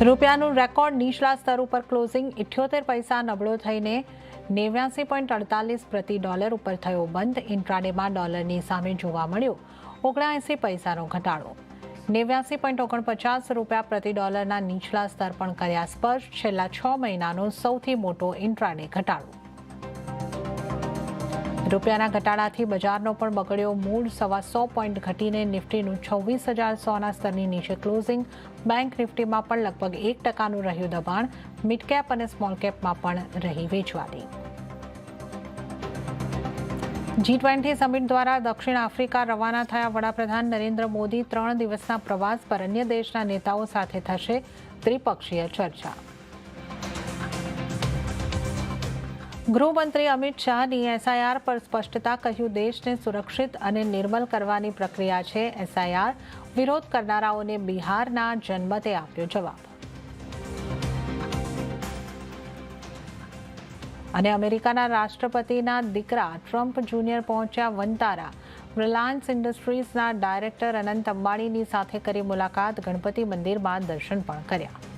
રૂપિયાનું રેકોર્ડ નીચલા સ્તર ઉપર ક્લોઝિંગ 78 પૈસા નબળો થઈને 89.48 પ્રતિ ડોલર ઉપર થયો બંધ. ઇન્ટ્રાડેમાં ડોલરની સામે જોવા મળ્યો 79 પૈસાનો ઘટાડો. 89.49 રૂપિયા પ્રતિ ડોલરના નીચલા સ્તર પણ કર્યા સ્પર્શ. છેલ્લા 6 મહિનાનો સૌથી મોટો ઇન્ટ્રાડે ઘટાડો. રૂપિયાના ઘટાડાથી બજારનો પણ બગડ્યો મૂડ. 125 પોઈન્ટ ઘટીને નિફ્ટીનું 26,100ના સ્તરની નીચે ક્લોઝિંગ. બેંક નિફ્ટીમાં પણ લગભગ 1%નું રહ્યું દબાણ. મિડ કેપ અને સ્મોલ કેપમાં પણ રહી વેચવાલી. G20 સમિટ દ્વારા દક્ષિણ આફ્રિકા રવાના થયા વડાપ્રધાન નરેન્દ્ર મોદી. 3 દિવસના પ્રવાસ પર અન્ય દેશના નેતાઓ સાથે થશે ત્રિપક્ષીય ચર્ચા. ગૃહમંત્રી અમિત શાહની SIR પર સ્પષ્ટતા. કહ્યું, દેશને સુરક્ષિત અને નિર્મલ કરવાની પ્રક્રિયા છે SIR. વિરોધ કરનારાઓને બિહારના જનમતે આપ્યો જવાબ. અને અમેરિકાના રાષ્ટ્રપતિના દીકરા ટ્રમ્પ જુનિયર પહોંચ્યા વનતારા. રિલાયન્સ ઇન્ડસ્ટ્રીઝના ડાયરેક્ટર અનંત અંબાણીની સાથે કરી મુલાકાત. ગણપતિ મંદિરમાં દર્શન પણ કર્યા.